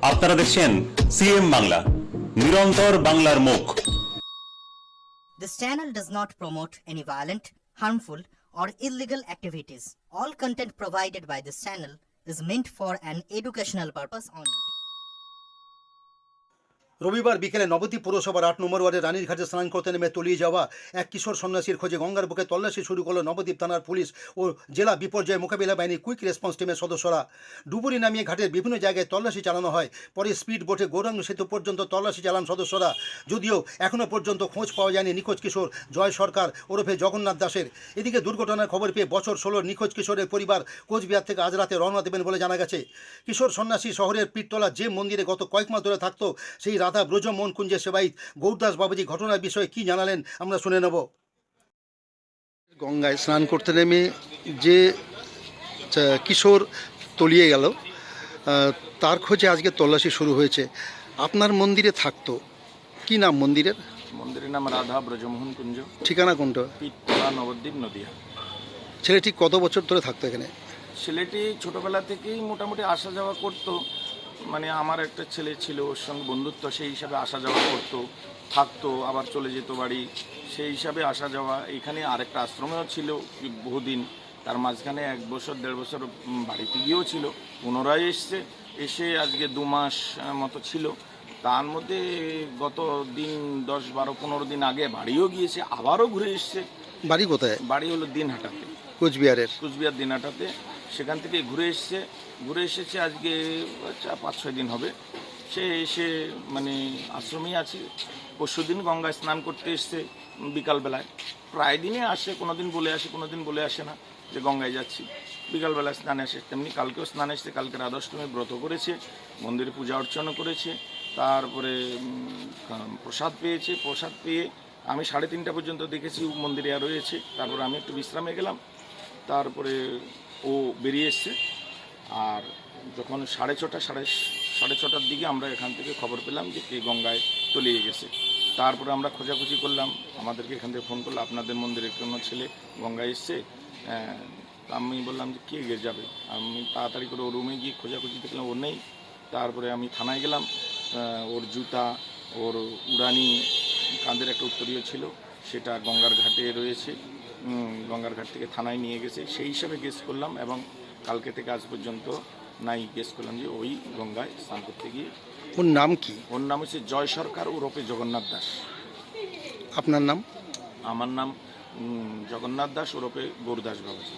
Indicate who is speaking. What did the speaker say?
Speaker 1: আপনারা দেখছেন সিএম বাংলা, নিরন্তর বাংলার মুখ।
Speaker 2: This channel does not promote any violent, harmful, or illegal activities. All content provided by this channel is meant for an educational purpose only.
Speaker 3: রবিবার বিকেলে নবদ্বীপ পুরসভার ৮ নম্বর ওয়ার্ডে রানীরঘাটে স্নান করতে নেমে তলিয়ে যাওয়া এক কিশোর সন্ন্যাসীর খোঁজে গঙ্গার বুকে তল্লাশি শুরু করল নবদ্বীপ থানার পুলিশ ও জেলা বিপর্যয় মোকাবিলা বাহিনীর কুইক রেসপন্স টিমের সদস্যরা। ডুবুরি নামিয়ে ঘাটের বিভিন্ন জায়গায় তল্লাশি চালানো হয়। পরে স্পিড বোটে গৌরাঙ্গ সেতু পর্যন্ত তল্লাশি চালান সদস্যরা। যদিও এখনও পর্যন্ত খোঁজ পাওয়া যায়নি নিখোঁজ কিশোর জয় সরকার ওরফে জগন্নাথ দাসের। এদিকে দুর্ঘটনার খবর পেয়ে বছর 16 নিখোঁজ কিশোরের পরিবার কোচবিহার থেকে আজ রাতে রওনা দেবেন বলে জানা গেছে। কিশোর সন্ন্যাসী শহরের পীরতলা যে মন্দিরে গত কয়েক মাস ধরে থাকতো সেই রাধা ব্রজমোহন কুঞ্জের সেবায়িত গৌরদাস বাবাজি ঘটনার বিষয়ে কি জানালেন আমরা শুনে নেব। গঙ্গায় স্নান করতে নেমে যে কিশোর তলিয়ে গেল তার খোঁজে আজকে তল্লাশি শুরু হয়েছে। আপনার মন্দিরে থাকতো, কি নাম মন্দিরের?
Speaker 4: মন্দিরের নাম রাধা ব্রজমোহন কুঞ্জ,
Speaker 3: ঠিকানা কোনটা?
Speaker 4: পীরতলা, নবদ্বীপ, নদিয়া।
Speaker 3: ছেলেটি কত বছর ধরে থাকতো এখানে?
Speaker 4: ছেলেটি ছোটবেলা থেকেই মোটামুটি আসা যাওয়া করতো, মানে আমার একটা ছেলে ছিল, ওর সঙ্গে বন্ধুত্ব, সেই হিসাবে আসা যাওয়া করতো, থাকতো, আবার চলে যেত বাড়ি, সেই হিসাবে আসা যাওয়া। এখানে আরেকটা আশ্রমেও ছিল বহুদিন, তার মাঝখানে 1 বছর 1.5 বছর বাড়িতে গিয়েও ছিল, পুনরায় এসে আজকে 2 মাস মতো ছিল। তার মধ্যে গত দিন 10, 12, 15 দিন আগে বাড়িও গিয়েছে, আবারও ঘুরে এসছে।
Speaker 3: বাড়ি কোথায়?
Speaker 4: বাড়ি হলো দিনহাটাতে,
Speaker 3: কোচবিহার
Speaker 4: দিনহাটাতে। সেখান থেকে ঘুরে এসেছে আজকে 5-6 দিন হবে। সে এসে মানে আশ্রমেই আছে। পরশুদিন গঙ্গায় স্নান করতে এসছে বিকালবেলায়। প্রায় দিনে আসে, কোনো দিন বলে আসে, কোনো দিন বলে আসে না যে গঙ্গায় যাচ্ছি। বিকালবেলায় স্নানে আসে, তেমনি কালকেও স্নান এসছে। কালকে রাধাষ্টমী ব্রত করেছে, মন্দিরে পূজা অর্চনা করেছে, তারপরে প্রসাদ পেয়ে আমি 3:30 পর্যন্ত দেখেছি মন্দিরে আর রয়েছে। তারপর আমি একটু বিশ্রামে গেলাম, তারপরে ও বেরিয়ে এসছে। আর যখন 6:30-6:30টার দিকে আমরা এখান থেকে খবর পেলাম যে কে গঙ্গায় তলিয়ে গেছে। তারপরে আমরা খোঁজাখুঁজি করলাম, আমাদেরকে এখান থেকে ফোন করলো আপনাদের মন্দিরের কোনো ছেলে গঙ্গায় এসছে। আমি বললাম যে কে যাবে। আমি তাড়াতাড়ি করে ওর রুমে গিয়ে খোঁজাখুঁজি দেখলাম ও নেই। তারপরে আমি থানায় গেলাম, ওর জুতা, ওর উড়ানি কাঁধের একটা উত্তরীয় ছিল, সেটা গঙ্গার ঘাটে রয়েছে। গঙ্গার ঘাট থেকে থানায় নিয়ে গেছে, সেই হিসাবে গেস করলাম। এবং কালকে থেকে আজ পর্যন্ত নাই গেস করলাম যে ওই গঙ্গায় স্নান করতে গিয়ে।
Speaker 3: ওর নাম কি?
Speaker 4: ওর নাম হচ্ছে জয় সরকার ওরফে জগন্নাথ দাস।
Speaker 3: আপনার নাম?
Speaker 4: আমার নাম জগন্নাথ দাস ওরফে গৌরদাস বাবাজি।